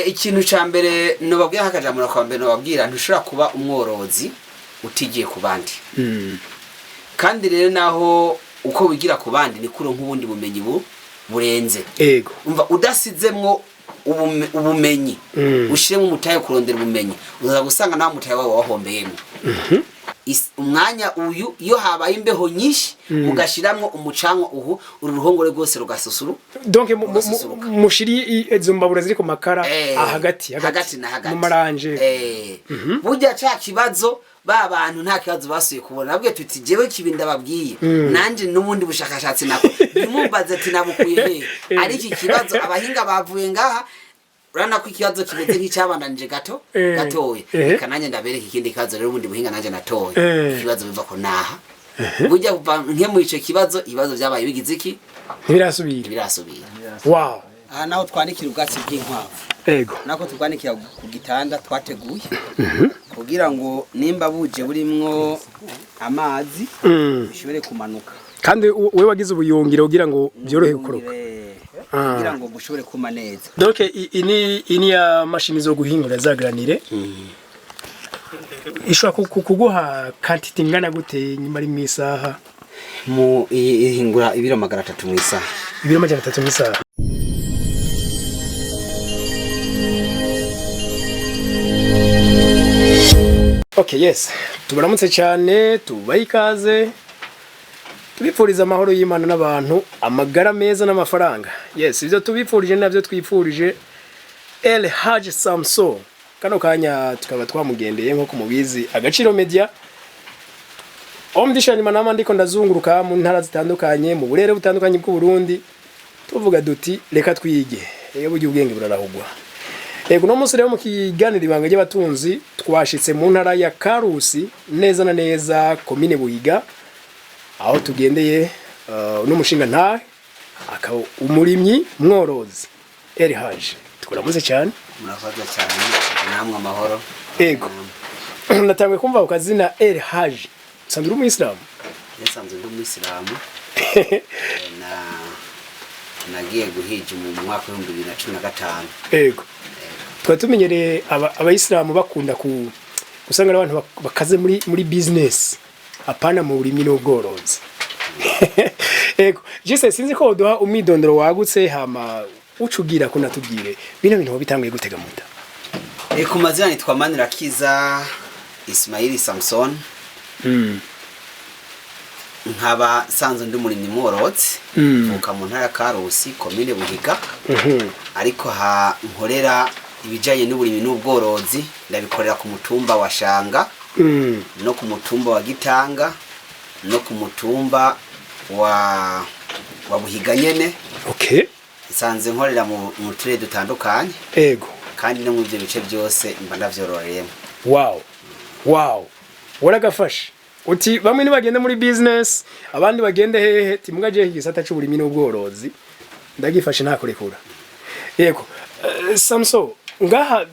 ikintu ca mbere no babwira hakajamura kwa mbere no babwira ntushobora kuba umworozi utigiye ku bandi. Kandi rero naho uko wigira ku bandi ni kuro nk'ubundi bumenyi burenze. Ego. Umva udasizemwo ubumenyi ushiremo umutaye kurondera ubumenyi uza gusanga nawe umutaye wawe wahombeyemo. Umwanya uyu iyo habaye imbeho nyinshi ugashiramwo umucanwa uruhongore rwose rugasusuru. Donc mushiri ezo mbabura ziri ku makara hagati mu maranje. Burya ca kibazo ba bantu nta kibazo basuye kubona nabwe tuti jewe kibinda babwiye nanje n'ubundi bushakashatsi nako nimumbaze ati nabukuye ari iki kibazo abahinga bavuye ngaha urana ko ikibazo kimeze nk'icyabandanije gatoye kananye ndabereka ikindi kibazo rero ubundi buhinga nanje natoye ikibazo biva ko naha burya nke mu ico kibazo ibibazo byabaye bigize iki birasubira. Wow. Naho twanikira ubwatsi bw'inkwavu. Ego. Nako twanikira ku gitanda twateguye kugira ngo nimba buje burimwo amazi bishobore kumanuka. Kandi we wagize ubuyongiro kugira ngo byorohe gukoroka. Kugira ngo bushobore kuma neza. Donc ini ya mashini zo guhingura za granire. Ishobora kuguha quantity ngana gute nyuma ari misaha mu ihingura ibiro 300 mu isaha. Ibiro 300 mu isaha. Okay, yes. Tubaramutse cyane, tubaye ikaze. Tubipfuriza amahoro y'Imana n'abantu, amagara meza n'amafaranga. Yes, ibyo tubipfurije nabyo twipfurije El Haji Samson. Kano kanya tukaba twamugendeye nko kumubizi Agaciro Media. Omdishani manama ndiko ndazunguruka mu ntara zitandukanye, mu burere butandukanye bw'u Burundi. Tuvuga duti reka twige. Buryo ubwenge burarahugwa. Ego no munsi rero mu kiganiro ibanga ry'abatunzi twashitse mu ntara ya Karusi neza na neza komine Buhiga aho tugendeye n'umushinga nta akaba umurimyi mworozi El Haji. Tukuramuze cyane. Murakoze cyane namwe amahoro. Ego. Natangwe kumva ukazina El Haji. Sanzwe uri umuyisilamu? Sanzwe ndi umuyisilamu. Nagiye guhija mu mwaka wa 2015. Ego. Twatumenyereye abayisilamu bakunda gusanga abantu bakaze muri business apana mu burimyi n'ubworozi. Ego, jese sinzi ko duha umidondoro wagutse hama ucugira ko natubwire bino bintu bitanguye gutega muta. Ku mazina nitwa Manirakiza Ismail Samson. Nkaba sanzwe ndi murimyi mworozi vuka mu ntara Karusi komine Buhiga. Ariko nkorera ibijanye n'uburimyi n'ubworozi ndabikorera ku mutumba wa Shanga no ku mutumba wa Gitanga no ku mutumba wa Buhiga nyene. Okay. Sanze nkorera mu turere dutandukanye. Ego. Kandi no mu byo bice byose mba ndavyororeyemo. Wow. Waragafashe. Uti bamwe ni bagenda muri business abandi bagende hehe timugaje igisata cy'uburimyi n'ubworozi ndagifashe nakorekura. Yego. Samson ngaha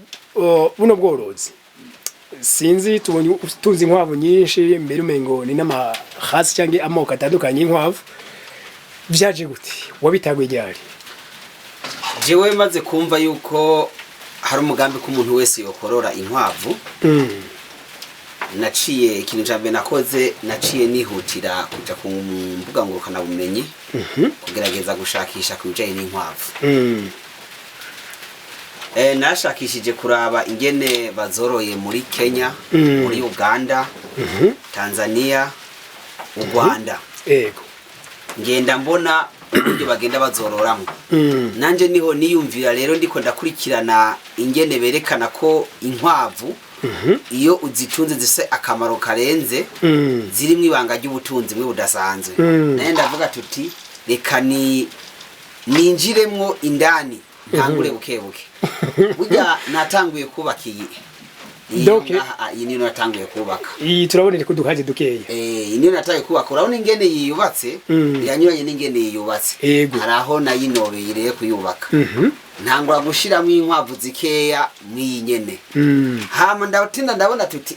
buno bworozi sinzi tuzi inkwavu nyinshi mbere umengo ni n'amahasi cyangwa amoko atandukanye inkwavu byaje gute wabitagwe ryari? Jewe maze kumva yuko hari umugambi ko umuntu wese yokorora inkwavu. Naciye ikintu cyambe nakoze naciye nihutira kuja ku mbuga ngurukana bumenyi kugerageza gushakisha kubijanye n'inkwavu. Nashakishije kuraba ingene bazoroye muri Kenya, muri Uganda, Tanzania, u Rwanda. Ego. Ngenda mbona uburyo bagenda bazororamo. Nanje niho niyumvira rero ndiko ndakurikirana ingene berekana ko inkwavu iyo uzitunze zise akamaro karenze zirimwe ibanga ry'ubutunzi mwe budasanzwe. Naye ndavuga tuti reka ninjiremwo indani ntangure bukebuke. Burya natanguye kubaka iyi ni natanguye kubaka. Iyi turabonera ko dukaje dukeye. Iyi ni natanguye kubaka. Urabona ingene yiyubatse yanyuranye n'ingene yiyubatse. Haraho nayinobeye rero kuyubaka. Ntangura gushiramo inkwavu zikeya mwinyene. Hama ndatinda ndabona tuti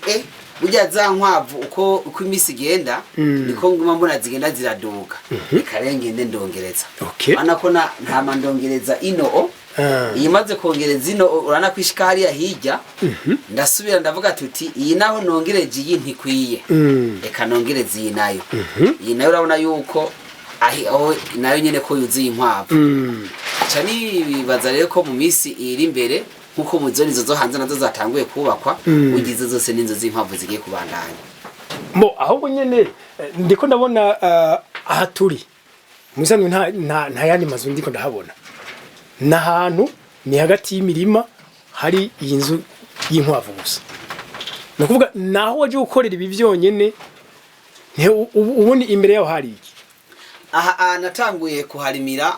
burya za nkwavu uko imisi igenda niko nguma mbona zigenda ziraduka. Reka rero ngende ndongereza. Okay. Ana ko nta mandongereza ino iyi maze kongereza ino urana kwishika hariya hirya ndasubira ndavuga tuti iyi naho nongereje iyi ntikwiye reka nongereze iyi nayo iyi nayo urabona yuko aho nayo nyene ko yuzuye inkwavu aca nibaza rero ko mu minsi iri imbere nkuko mu zone zo hanze nazo zatanguye kubakwa ugize zose n'inzo z'inkwavu zigiye kubandanya ahubwo nyene ndiko ndabona aha turi musanzwe nta yandi mazu ndiko ndahabona n'ahantu ni hagati y'imirima hari iyi nzu y'inkwavu gusa no kuvuga naho waje gukorera ibi byonyene ubundi imbere yaho hari iki aha natanguye kuharimira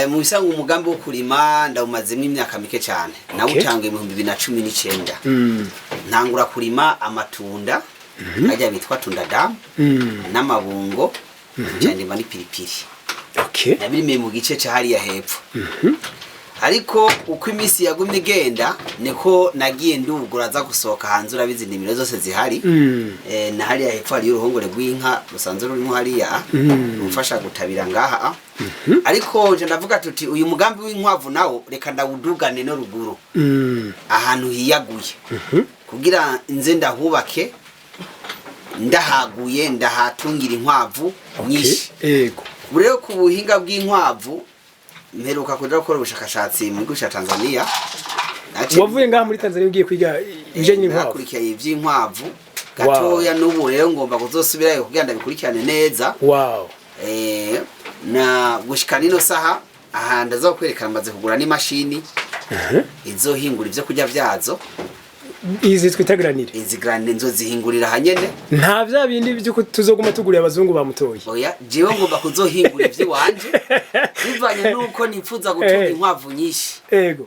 mu bisanzwe umugambi wo kurima ndawumazemo imyaka mike cyane nawe utanguye mu 2019 ntangura kurima amatunda ajya bitwa tundadamu n'amabungo cyane mani pilipili nabirimiye mu gice cya hariya hepfo ariko uko iminsi yagumye igenda niko nagiye ndugura za gusohoka hanze urabizi indimiro zose zihari na hariya hepfo hari uruhongore rw'inka rusanzwe rurimo hariya rumfasha gutabira ngaha ariko je ndavuga tuti uyu mugambi w'inkwavu nawo reka ndawudugane no ruguru ahantu hiyaguye kugira nze ndahubake ndahaguye ndahatungira inkwavu nyinshi yego bureo ku buhinga bw'inkwavu mperuka kuja gukora ubushakashatsi mu gihugu cya Tanzania wavuye ngaha muri Tanzania ugiye kwiga ibijanye n'inkwavu nakurikiye ivy'inkwavu gatoya n'ubu rero ngomba kuzosubirayo kugira ndabikurikirane neza na gushika nino saha aha ndaza kwerekana maze kugura n'imashini izohingura ivyo kurya vyazo izi twitagranire izi granire nzo zihingurira hanyene nta vya bindi byo tuzoguma tuguriye abazungu bamutoye oya jewe ngomba kuzohingura ivyo wanje bivanye nuko nipfuza gutunga inkwavu nyinshi yego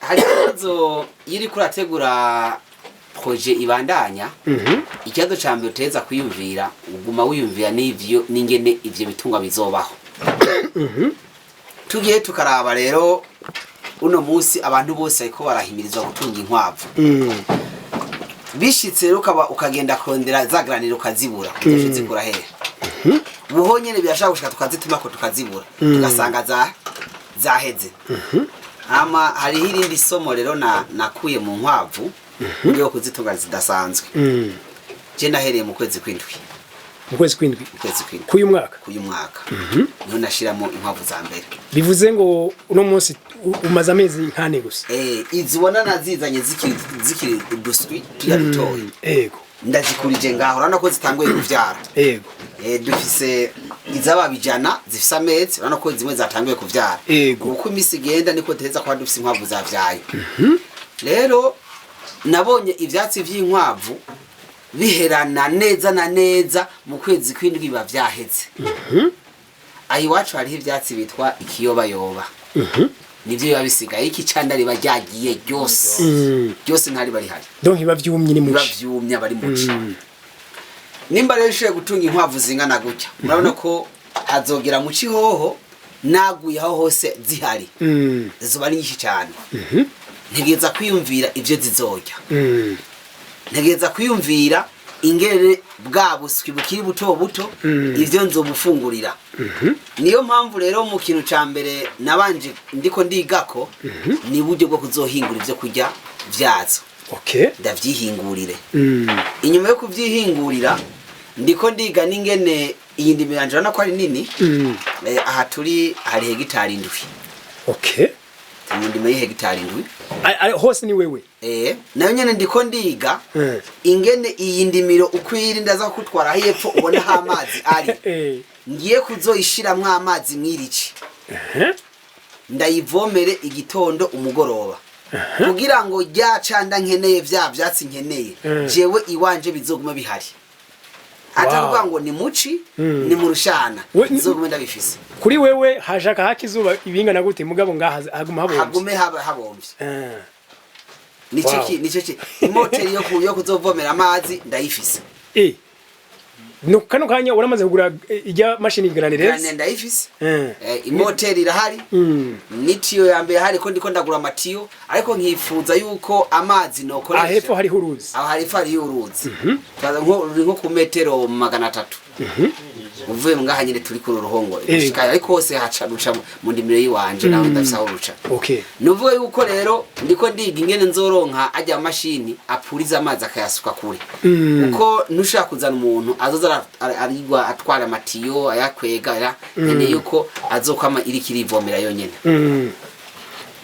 hari ikibazo yiri kurategura projet ibandanya ikibazo cambe uteza kwiyumvira uguma wiyumvira n'ivyo n'ingene ivyo bitungwa bizobaho tugiye tukaraba rero uno munsi abantu bose ariko barahimirizwa gutunga inkwavu bishitse rero ukagenda kondera zagranira ukazibura udafite zikura hehe buho nyene birashaka gushika tukazituma ko tukazibura tugasanga zaheze ama hari irindi somo rero nakuye mu nkwavu yo kuzitunga zidasanzwe je nahereye mu kwezi kw'indwi kuyu mwaka niho nashiramo inkwavu za mbere bivuze ngo uno munsi umaze amezi nkane gusa izibona nazizanye zikiri duswi tuyadutoye yego ndazikurije ngaho urana ko zitanguye kuvyara yego dufise izababijana zifise amezi urana ko zimwe zatanguye kuvyara uko imisi igenda niko teheza kwa dufise inkwavu zavyaye rero nabonye ivyatsi vy'inkwavu biherana neza na neza mu kwezi kw'indwi biba vyaheze ayi wacu hariho ivyatsi bitwa ikiyobayoba nivyo biba bisigaye iki canda riba ryagiye ryose ntari bari hari donc biba vyumye ni muci bavyumye bari muci nimba rero ushoboye gutunga inkwavu zingana gutya murabona ko hazogera mu cihoho naguye aho hose zihari zizoba ari nyinshi cyane ntegeza kwiyumvira ivyo zizorya ntegeza kwiyumvira ingere bwa buswi bukiri buto buto ivyo nzobufungurira niyo mpamvu rero mu kintu ca mbere nabanje ndiko ndigako ni buryo bwo kuzohingura ivyo kurya vyazo ndavyihingurire inyuma yo kuvyihingurira ndiko ndiga n'ingene iyi ndimi yanje urabona ko ari nini aha turi hari hegitari 7 mu ndimi y'hegitari 7 hose ni wewe nayo nyene ndiko ndiga ingene iyi ndimiro ukwiri ndaza kutwara hepfo ubona ha amazi ari ngiye kuzoyishiramwe amazi mwirici ndayivomere igitondo umugoroba kugira ngo ryacanda nkeneye vya vyatsi nkeneye jewe iwanje bizoguma bihari atavuga ngo ni muci ni murushana bizoguma ndabifise kuri wewe hashaka hakizuba ibingana gute mugabo ngaha hagume habomvye nicyo imoteri yo kuzovomera amazi ndayifise no kano kanya uramaze kugura ijya mashini granirez ndayifise imoteri irahari nitiyo yambe hari ko ndiko ndagura matiyo ariko nkifuza yuko amazi nokoresha ahepfo hari huruzi aho hari uruzi kaza nko ku metero 300 uvuye ngaha nyine turi kuri uruhongo gushika ariko hose haca ruca mu ndimiro yiwanje nawe ndasaho ruca okay nuvuye yuko rero ndiko ndiga ingene nzoronka ajya mashini apuriza amazi akayasuka kure uko nushaka kuzana umuntu azoza arigwa atwara amatiyo ayakwega nene yuko azokwama iri kirivomera yonyene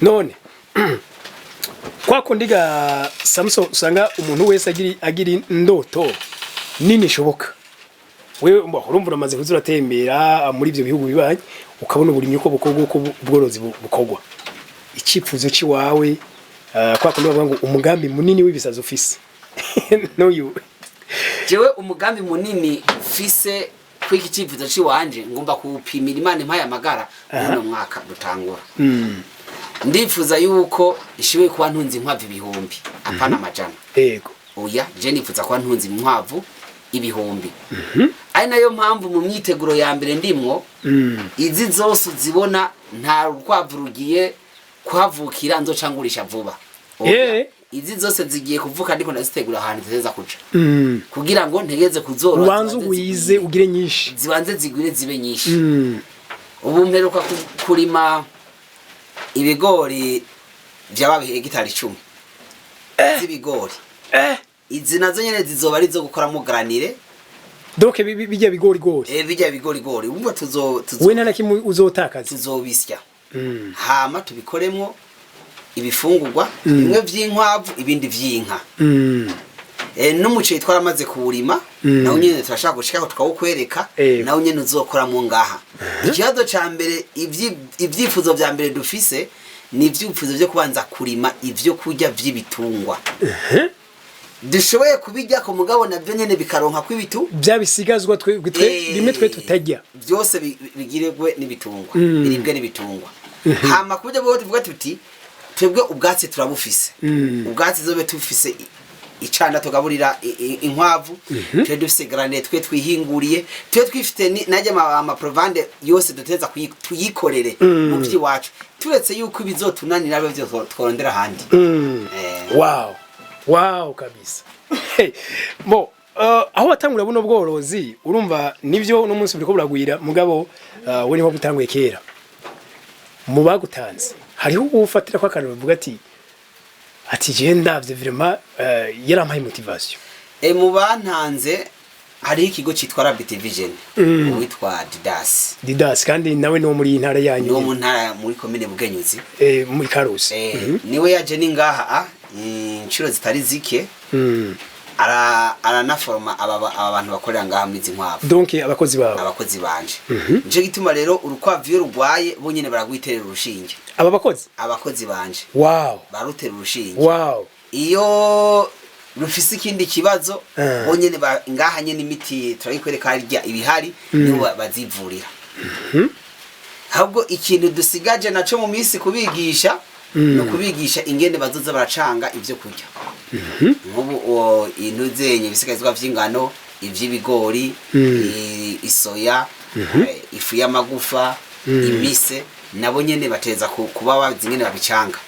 none kwa kundiga Samson usanga umuntu wese agira indoto nini shoboka wewe urumva uramaze kuzuratembera muri ivyo bihugu bibanye ukabona uburimyi uko bukorwa uko ubworozi bukorwa icipfuzo ci wawe kwa kundi bavuga ngo umugambi munini w'ibisazo ufise no you jewe umugambi munini ufise kwiki icipfuzo ci wanje ngomba kuwupimira Imana impaye amagara uno mwaka dutangura ndifuza yuko ishiwe kuba ntunzi inkwavu ibihumbi apana amajana yego oya je nifuza kuba ntunzi inkwavu ibihumbi ari nayo mpamvu mu myiteguro ya mbere ndimwo izi zose zibona nta rukwavu rugiye kuhavukira nzocangurisha vuba izi zose zigiye kuvuka ndiko ndazitegura ahantu ziteza kuja kugira ngo ntegeze kuzorora ubanze uwize ugire nyinshi zibanze zigwire zibe nyinshi ubu mperuka kurima ibigori byaba hegitari 10 z'ibigori izi nazo nyene zizoba ari zo gukoramo granire donc bijya bigori bijya bigori umva tuzo wena nakimu uzotakaza tuzobisya hama tubikoremwo ibifungurwa bimwe vy'inkwavu ibindi vy'inka n'umuceri twaramaze kuwurima nawo nyene turashaka gushikaho tukawukwereka nawo nyene uzokoramo ngaha ikibazo ca mbere ivyifuzo vya mbere dufise ni ivyipfuzo vyo kubanza kurima ivyo kurya vy'ibitungwa dushoboye kubijya ko mugabo navyo nyene bikaronka kwibitu byabisigazwa rimwe twe tutajya byose bigiregwe n'ibitungwa biribwe n'ibitungwa hama kubyo bwo tuvuga tuti twebwe ubwatsi turabufise ubwatsi zobe tufise icanda tugaburira inkwavu twe dufise granite twe twihinguriye twe twifite naje ama provande yose duteza tuyikorere mu byi wacu turetse yuko ibizotunanira byo tworondera handi wow kabisa mo aho watangura buno bworozi urumva nivyo no munsi buriko buragwira mugabo we niho gutanguye kera mu bagutanze hariho ufatira kwa kantu bavuga ati je ndavye vraiment yarampaye motivation mu bantanze hari ikigo citwa Rabbit Vision witwa Didas kandi nawe no muri intara yanyu no mu ntara muri commune Bugenyuzi muri Karusi niwe yaje ningaha inshuro zitari zike aranaforma abantu bakorera ngaha muri zinkwavu donc abakozi banje nje gituma rero urukwavu iyo rugwaye bo nyene baragwiterera urushinge abakozi banje barutera urushinge iyo rufise ikindi kibazo bo nyene ngaha nyene imiti turayikwereka harya ibihari nibo bazivurira ahubwo ikintu dusigaje naco mu minsi kubigisha no kubigisha ingene bazoza baracanga ivyo kurya nk'ubu intuzenye bisigazwa vy'ingano ivy'ibigori isoya ifu y'amagufa imise nabo nyene bateza kuba bazi ingene babicanga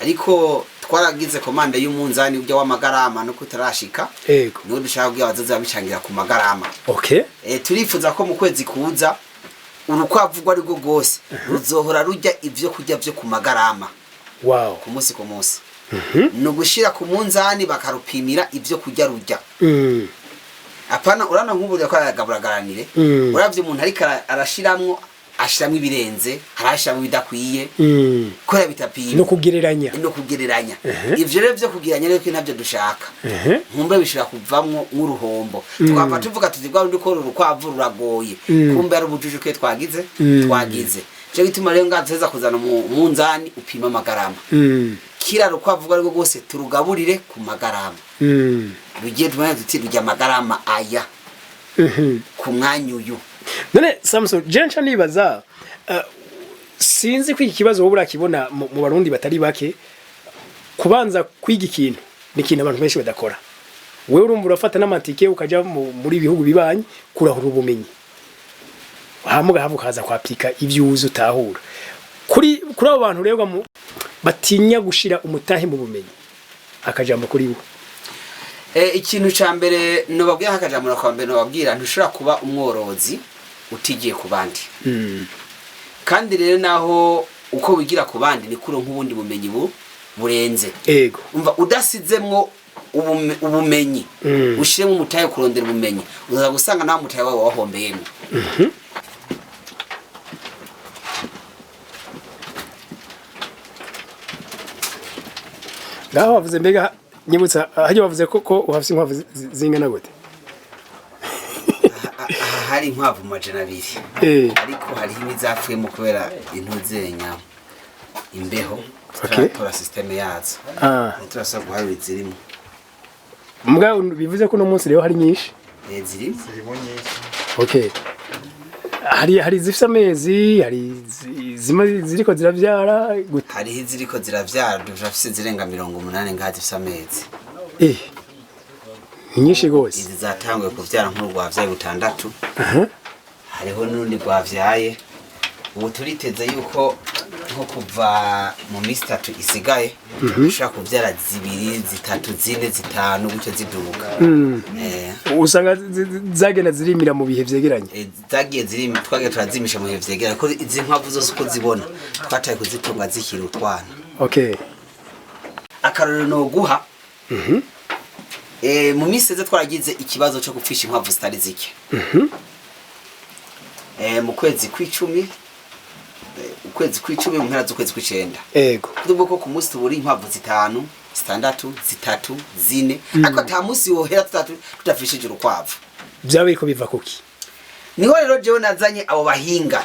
ariko twaragize komanda y'umunzani ujya w'amagarama no kutarashika niho dushaka kugira bazoza babicangira ku magarama turifuza ko mu kwezi kuza urukwavu ari rwo gose ruzohora rujya ivyo kurya vyo ku magarama ku munsi no gushira ku munzani bakarupimira ivyo kurya rujya apana urana nk'ubu ko aragaburaganire uravye umuntu ariko arashiramwo ibirenze harashiramo bidakwiye ko yabitapira no kugereranya ivyo rero vyo kugereranya rero ntabyo dushaka nkumbe bishira kuvamwo nk'uruhombo twapfa tuvuga tuti bwa rundi ko urukwavu ruragoye kumbe ari ubujujuke twagize cyo gituma rero ngazeza kuzana munzani upima amagarama kira rukwavu ariko gose turugaburire ku magarama rugiye tumanya tuti rujya amagarama aya ku mwanya uyu none Samson jencha nibaza sinzi ko iki kibazo wowe urakibona mu barundi batari bake kubanza kwiga ikintu ni ikintu abantu benshi badakora wewe urumva urafata n'amatike ukaja muri bihugu bibanye kurahura ubumenyi hamuga havukaza kwapika ivyuzo utahura kuri abo bantu rero batinya gushira umutahe mu bumenyi akajambo kuri wo ikintu ca mbere no babwira hakajamura kwa mbere no babwira ntushobora kuba umworozi utigiye ku bandi kandi rero naho uko wigira ku bandi ni kuro nk'ubundi bumenyi burenze ego umva udasizemwo ubumenyi ushiremo umutaye kurondera ubumenyi uzaza gusanga nawe umutaye wawe wahombeyemo ngaho wavuze mbega nyibutsa hajya wavuze ko uhafise inkwavu zingana gute hari inkwavu majana abiri ariko hariho imizapfuyemo kubera intuzenya imbeho tora systeme yazo turasaba guharura izirimo mbwa bivuze ko no munsi rero hari nyinshi zirimo nyinshi okay hari zifite amezi hari ziriko ziravyara gute hari iziriko ziravyara dufise zirenga 80 ngazi zifite amezi nyinshi gose izi zatanguye kuvyara nk'urwavyaye gutandatu hariho n'undi rwavyaye ubu turiteze yuko nko kuva mu minsi 3 isigaye ushaka kuvyara 2 3 4 5 gutyo zidubuka usanga zagenda zirimira mu bihe vyegeranye zagiye zirimi twage turazimisha mu bihe vyegeranye ko izi nkwavu zose uko zibona twataye kuzitunga zikiri utwana okay akarorero no guha mu minsi ze twaragize ikibazo cyo gupfisha inkwavu zitari zike mu kwezi kw'icumi ukwezi kw'icumi mu mpera z'ukwezi kw'icenda ego ndumva ko ku munsi tubura inkwavu 5 6 3 4 ariko ata munsi wohera tutafishije urukwavu byabaye ko biva kuki niho rero jewe nazanye abo bahinga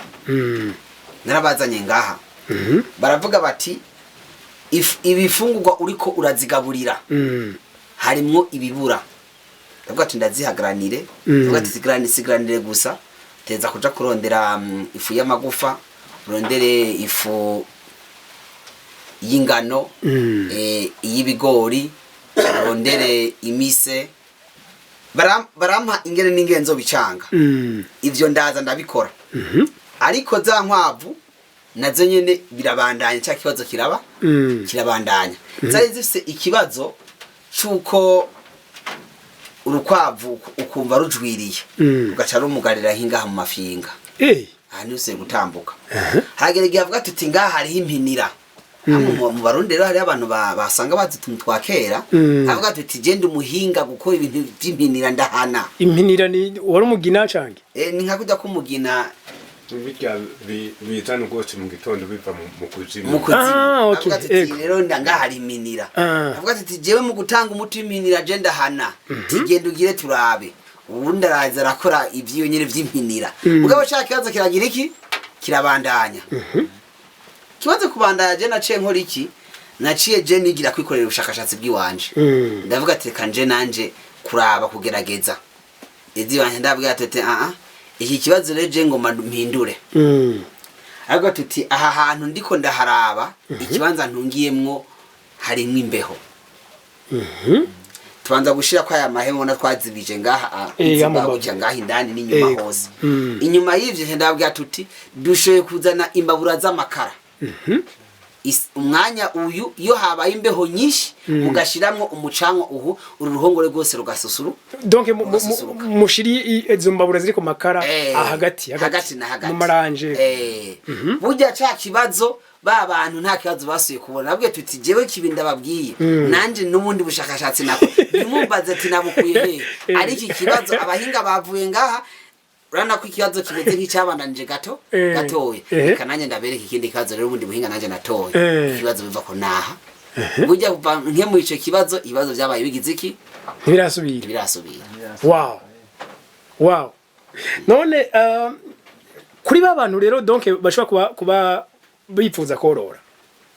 narabazanye ngaha baravuga bati ibifungurwa uriko urazigaburira harimwo ibibura ndavuga ati ndazihagranire ndavuga ati sigaranire gusa teza kuja kurondera ifu y'amagufa urondere ifu y'ingano y'ibigori urondere imise barampa ingene n'ingenzo bicanga ivyo ndaza ndabikora ariko za nkwavu nazo nyene birabandanya cya kibazo kirabandanya zari zifise ikibazo cuko urukwavu ukumva rujwiriye ugaca rumugarira hingaha mu mafinga hano use gutambuka hagerege avuga tuti ngaha hariho impinira mu Barundi rero hari abantu basanga bazituntu twakera avuga tuti genda umuhinga gukora ibintu by'impinira ndahana impinira ni wari umugina cange ni nka kujya kumugina bitya bizana gose mu gitondo biva mu kuzimu okay rero ngaha hari impinira avuga tuti jewe mu gutanga umuti w'impinira je ndahana tigenda ugire turabe ubundi araza arakora ivyo nyene vy'impinira mugabo cyaka kibazo kiragira iki kirabandanya kibazo kubandanya je naciye nkora iki naciye je nigira kwikorera ubushakashatsi bw'iwanje ndavuga ati kanje nanje kuraba kugerageza izi wanje ndavuga ati iki kibazo reje ngo mpindure ariko tuti aha hantu ndiko ndaharaba ikibanza ntungiyemwo harimwo imbeho tubanza gushira kwa aya mahemo na twazibije ngaha izibabuja ngaha indani n'inyuma hose inyuma y'ivyo ndabwira tuti dushoye kuzana imbabura z'amakara umwanya uyu iyo habaye imbeho nyinshi mugashiramwo umucanwa uhu uruhongore rwose rugasusuru donc mushiri izo mbabura ziri ku makara hagati na mu maranje burya ca kibazo ba bantu nta kibazo basuye kubona nabwe tuti jewe kibinda babwiye nanje n'ubundi bushakashatsi nako nimumbaze ati nabukuye ari iki kibazo abahinga bavuye ngaha urana ko ikibazo kimeze nk'icyabandanije gatoye reka nanjye ndabereka ikindi kibazo rero ubundi buhinga nanjye natoye ikibazo biva ko naha burya nke mu ico kibazo ibibazo byabaye bigize iki birasubira wow none kuri ba bantu rero donc bashobora kuba bifuza korora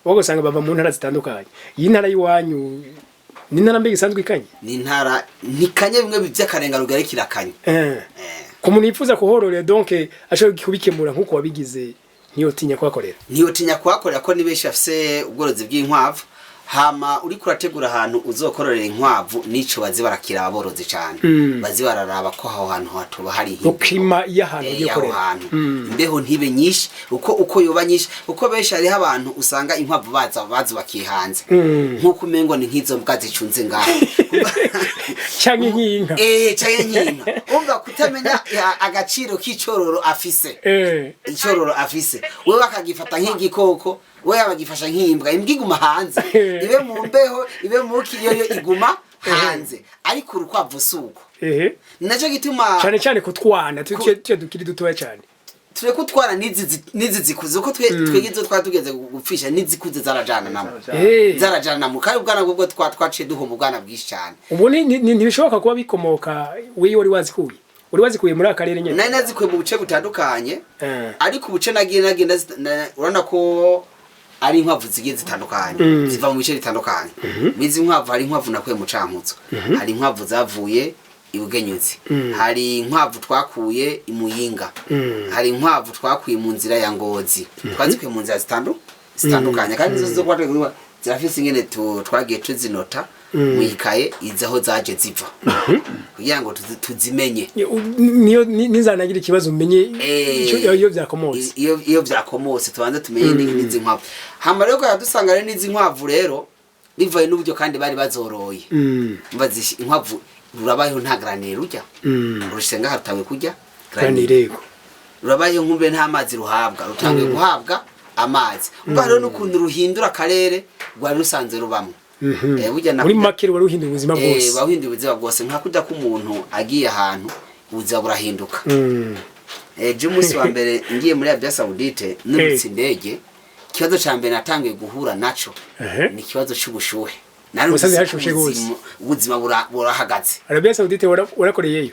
bagosanga bava mu ntara zitandukanye iyi ntara yiwanyu ni ntara mbega isanzwe ikanye ni ntara nikanye bimwe by'akarengano garekira ku muntu yifuza kuhororera donc ashobora kubikemura nkuko wabigize ntiyotinya kuhakorera ko ni benshi afise ubworozi bw'inkwavu hama uri kurategura ahantu uzokororera inkwavu nico bazi barakira aborozi cyane bazi bararaba ko aho hantu hatoba hari ukima y'ahantu yo korera imbeho ntibe nyinshi uko yoba nyinshi uko benshi hariho abantu usanga inkwavu bazo bakihanze nkuko umengo ni nk'izo mbwa zicunze ngaho cyangwa inkinka cyangwa inkinka umva kutamenya agaciro k'icororo afise icororo afise wewe bakagifata nk'igikoko we abagifasha nk'imbwa imbwa iguma hanze ibe mu mbeho ibe mu kiyoyo iguma hanze ariko urukwavu suko naco gituma cyane kutwana tuje dukiri dutoya cyane ture kutwara nizi zikuze uko twegizo twatugeze gupfisha nizikuze zarajana namo kandi ubwana bwo twaciye duhoma ubwana bwishi cyane ubu ntibishoboka kuba bikomoka wiyo wari wazikuye muri akarere nyene nari nazikuye mu buce butandukanye ariko ubuce nagenda urana ko ari inkwavu zigiye zitandukanye ziva mu bice bitandukanye mizi inkwavu hari inkwavu nakuye mu Cankutso hari inkwavu zavuye ibugenyuzi hari inkwavu twakuye imuyinga hari inkwavu twakuye mu nzira ya Ngozi twazikuye mu nzira zitandukanye kandi zo zo kwategurwa zirafise ingene twagiye tuzinota mwikaye izaho zaje ziva kugira ngo tuzimenye niyo nizanagira ikibazo umenye iyo byakomotse iyo byakomotse tubanze tumenye n'izi nkwavu hama rero yadusanga rero n'izi nkwavu rero bivaye n'uburyo kandi bari bazoroye mbazi inkwavu rurabayeho nta granire rujya urushenga harutawe kujya granire rurabayeho nkumbe nta mazi ruhabwa rutangiye guhabwa amazi umva rero n'ukuntu ruhindura akarere rwa rusanze rubamo muri makere wari uhinduye ubuzima bwose bahinduye ubuzima bwose nka kujya ko umuntu agiye ahantu ubuzima burahinduka umunsi wa mbere ngiye muri Arabia Saoudite nurutse indege ikibazo cya mbere natangiye guhura naco ni ikibazo cy'ubushuhe ubuzima burahagaze Arabia Saoudite warakoreyeyo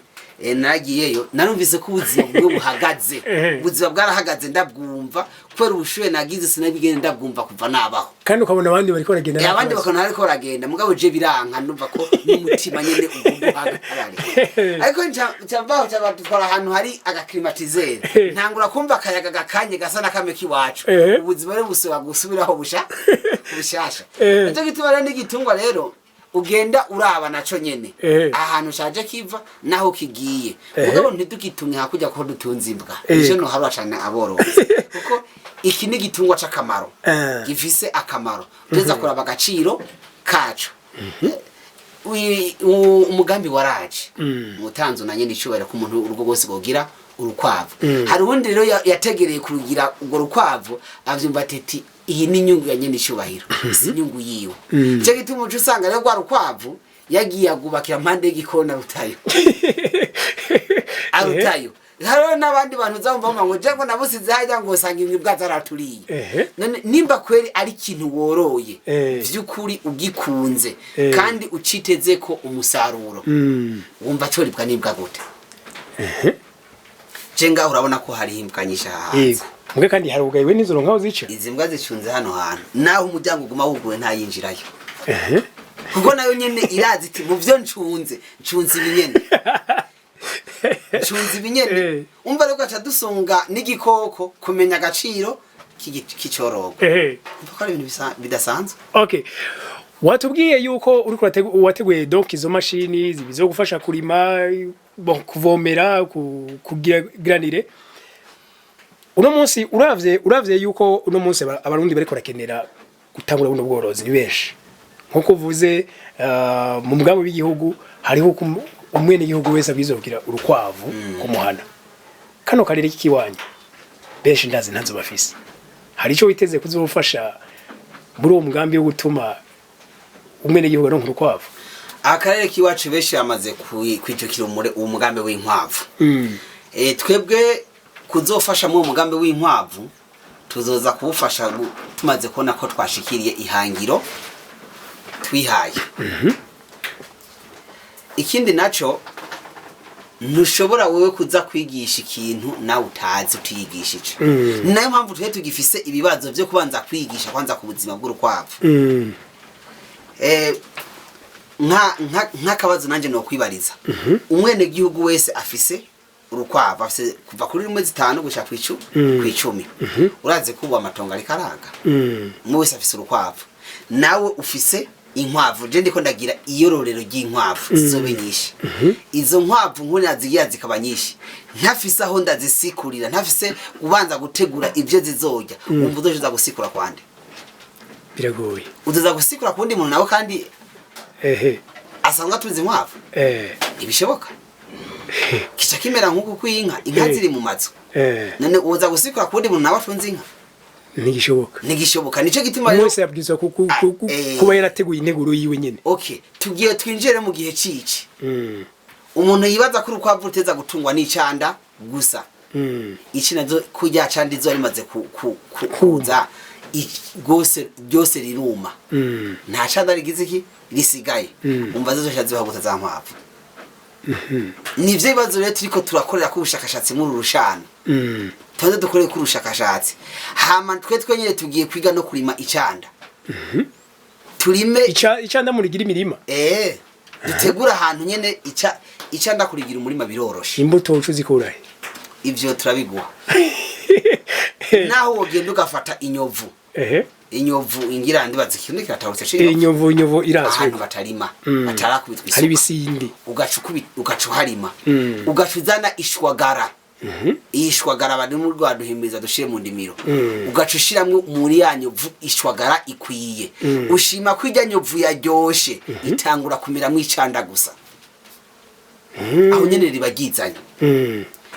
nagiyeyo narumvise ko ubuzima bwo buhagaze ubuzima bwarahagaze ndabwumva kwera ubushuye nagize sinabigende ndabwumva kuva nabaho kandi ukabona abandi bariko baragenda abandi bakona ariko baragenda mugabo je biranka ndumva ko n'umutima nyene uguhagarare ariko cyambaho cyabadukora ahantu hari agaklimatizere ntangura kumva akayaga gakanye gasa nakameki wacu ubuzima rero busaba gusubiraho bushasha nicyo gituma rero n'igitungwa rero ugenda uraba naco nyene ahantu shaje kiva naho kigiye mugabo ntidukitumye hakujya ko dutunze imbwa ejo no haba cyane aborozi kuko iki ni gitungwa c'akamaro gifise akamaro teza kuraba agaciro kacu umugambi waraje mutanzo na nyene icubera ko umuntu urugo rwose gogira urukwavu hari ubundi rero yategereye kurugira ubwo rukwavu avyumva ati iyi ni nyungu ya nyene icubahiro si nyungu yiwe cyo gituma ucu usanga rero rwarukwavu yagiye agubakira mpande y'igikona rutayo arutayo haro n'abandi bantu zamva ngo je ngo nabusize hajya ngo usanga imbwa zaraturiye none nimba kweri ari kintu woroye vy'ukuri ugikunze kandi uciteze ko umusaruro wumva cyo ribwa n'imbwa gute jenga urabona ko hari imbwa nyisha hanze mwe kandi hari ugayiwe n'izoro nkaho zica izi mbwa zicunze hano hantu naho umuryango uguma wuguwe nta yinjirayo kuko nayo nyene irazi iti mu byo ncunze ibinyene ncunze ibinyene umva rero gacha dusunga n'igikoko kumenya agaciro k'icorogo kuko ari ibintu bidasanzwe okay watubwiye yuko uri wateguye donc izo mashini zibizo gufasha kurima kuvomera kugira granire uno munsi uravye yuko uno munsi abarundi bariko rakenera gutangura buno bworozi ni benshi nkuko uvuze mu mugambi w'igihugu hariho umwene igihugu wese abizogira urukwavu kumuhana kano karere kikiwanya benshi ndazi ntazo bafise hari ico witeze kuzofasha muri uwo mugambi wo gutuma umwene igihugu aronka urukwavu akarere kiwacu benshi yamaze kwijukira umugambi w'inkwavu twebwe kuzofasha mu mugambi w'inkwavu tuzoza kubufasha tumaze kubona ko twashikiriye ihangiro twihaye ikindi naco ntushobora wewe kuza kwigisha ikintu nawe utazi utiyigishije nayo mpamvu twe tugifise ibibazo byo kubanza kwigisha kwanza ku buzima bw'urukwavu nk'akabazo nanje no kwibariza umwene gihugu wese afise urukwavu afise kuva kuri 5 gushaka ku 10 uraze kuba amatongo ari karaga mu wese afise urukwavu nawe ufise inkwavu je ndiko ndagira iyororero ry'inkwavu zizobe nyinshi izo nkwavu nkuna zigiye zikaba nyinshi ntafise aho ndazisikurira ntafise ubanza gutegura ibyo zizojya umva uzoza gusikura kwande biragoye uzoza gusikura kundi muntu nawe kandi asanga atuze inkwavu ibishoboka kica kimera nk'uko kwinka inka ziri mu mazu none uza gusikura kundi muntu nawe afunze inka Nigishoboka nico gituma rero Mose yabwizwa kuba yarateguye integuro yiwe nyene. Okay, tugiye twinjire mu gihe cici. Umuntu yibaza ko urukwavu ruteza gutungwa n'icanda gusa. Iki nazo kujya candi zo rimaze kuza gose byose riruma. Nta canda rigize iki risigaye. Umva zo shazi baguta za nkwavu. Nivyo bibazo rero turiko turakorera ku bushakashatsi muri rushana. Tuze dukoreye ku rushakashatsi. Hama twe nyene tugiye kwiga no kurima icanda. Turime icanda muri gira imirima. Dutegura ahantu nyene icanda kurigira umurima biroroshe. Imbuto ucuzikurahe. Ivyo turabiguha. Naho wogenda ugafata inyovu. Inyovu ingira ndibaza ikintu kiratawutse cyo. Inyovu irazwe. Ahantu batarima. Batarakubitwa isuka. Hari bisindi. Ugacuharima. Ugacuzana ishwagara. Ishwagara bari mu rwaduhimbiza dushire mu ndimiro. Ugacushiramwe muri yanyovu ishwagara ikwiye. Ushima kwijya nyovu yaryoshe itangura kumiramwe icanda gusa. Aho nyene ribagizanye.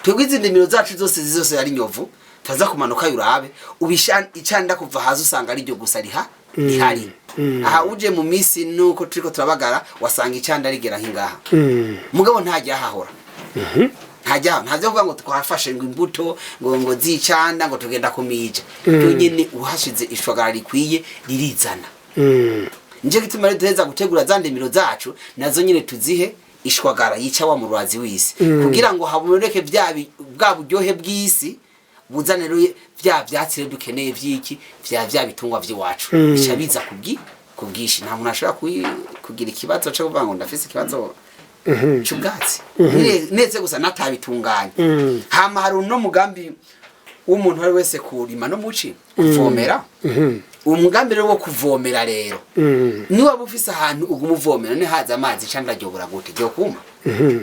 Twegwize indimiro zacu zose yari nyovu. Taza kumanuka yurabe ubisha icanda kuva hazo usanga ari ryo gusa rihari. Aha uje mu misi nuko turiko turabagara wasanga icanda rigera hingaha. Mugabo ntajya hahora. Ntajya uvuga ngo twafashe ngo imbuto ngo zicanda ngo tugenda kumija. Nyene uhashize ishwagara rikwiye ririzana. Nje gituma rero duheza gutegura za ndemiro zacu nazo nyene tuzihe ishwagara yica wa murwazi wisi kugira ngo haboneke bwa buryohe bw'isi buzanero vya byatsi dukeneye vyiki vya bitungwa vy'iwacu bicabiza kubwishi nta muntu ashobora kugira ikibazo cyo kuvuga ngo ndafise ikibazo cy'ubwatsi neze gusa natabitunganye hama hari no mugambi w'umuntu wari wese kurima no muci kuvomera umugambi rero wo kuvomera rero ni waba ufise ahantu ugumuvomera ne haza amazi canda ryobura gute ryo kuma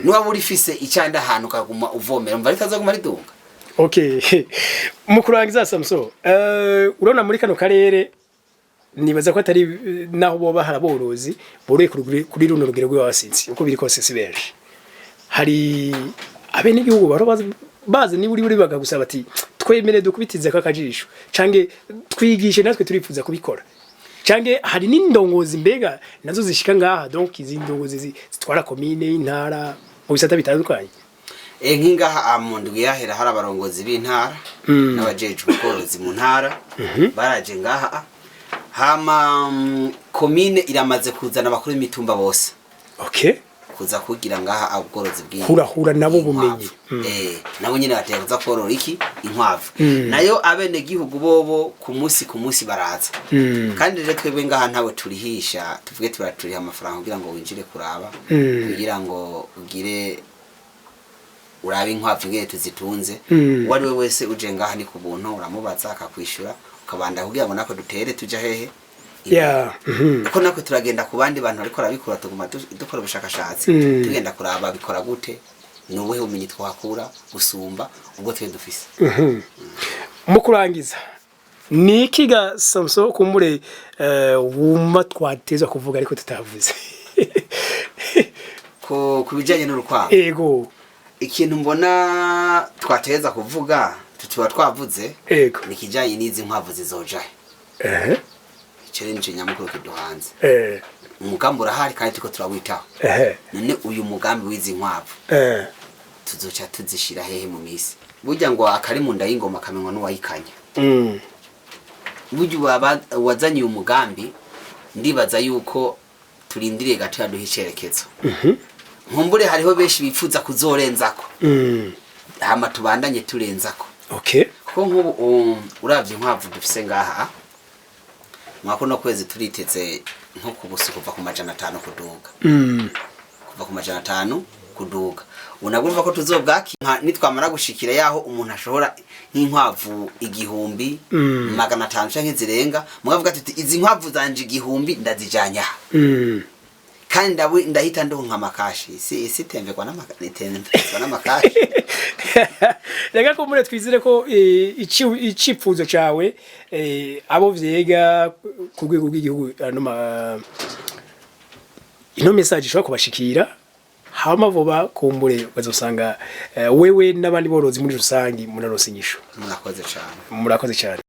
ni waba urifise icanda ahantu kaguma uvomera umva ritazaguma ridunga. Okay. Mukurangiza Samso. Urona muri kano karere nibaza ko atari naho boba haraborozi boroye kuri runo rugero rw'abasinzi uko biri kose sibeje. Hari abene igihugu bazi ni buri bagagusaba ati twemere dukubitize kakajisho cange twigishe natwe turifuza kubikora. Cange hari n'indongozi mbega nazo zishika ngaha donc izi ndongozi zitwara commune intara mu bisata bitandukanye. Nkingaha amundwi yahera hari abarongozi b'intara n'abajeje ubworozi mu ntara baraje ngaha hama commune iramaze kuzana abakuru b'imitumba bose. Okay. Kuza kugira ngaha ubworozi bw'inka. Hura nabo bumenyi. Nabo nyene bategeza korora iki inkwavu. Nayo abene gihugu bobo ku munsi baraza. Kandi rero twebwe ngaha ntawe turihisha tuvuge turaturiha amafaranga kugira ngo winjire kuraba kugira ngo ugire urabe inkwavu ngeye tuzitunze wari we wese uje ngaha ni ku buntu uramubaza akakwishura ukabanda kugira ngo nako dutere tuja hehe ko nako turagenda ku bandi bantu ariko rabikora tuguma dukora ubushakashatsi tugenda kuraba bikora gute nuwe umenye twakura gusumba ubwo twe dufise. Mu kurangiza niki ga Samso kumure wumva twateza kuvuga ariko tutavuze ko kubijanye n'urukwavu. Ego ikintu mbona twateza kuvuga tutuba twavuze ni kijanye n'izi nkwavu zizoja icyo ni nyamukuru kiduhanze umugambi urahari kandi tuko turawitaho none uyu mugambi w'izi nkwavu tuzoca tuzishira hehe mu misi burya ngo akari mu nda y'ingoma kamenywa n'uwayikanya burya wazanye uyu mugambi ndibaza yuko turindiriye gato yaduha icerekezo nkumbure hariho benshi bifuza kuzorenzako hama tubandanye turenzako. Okay. Ko nk'ubu uravye inkwavu dufise ngaha mwako no kwezi turiteze nko kubusa kuva ku 500 kuduga kuva ku 500 kuduga unagumva ko tuzobwakinka nitwamara gushikira yaho umuntu ashobora nk'inkwavu 1,500 canke zirenga mugavuga ati izi nkwavu zanje 1,000 ndazijanya kandi ndahita ndonka amakashi si tembekwa n'amakashi rega ko mure twizire ko icipfuzo cawe abo vyega ku rwego rw'igihugu ino message ishobora kubashikira hama vuba kumbure bazosanga wewe n'abandi borozi muri rusangi murarose inyishu murakoze cyane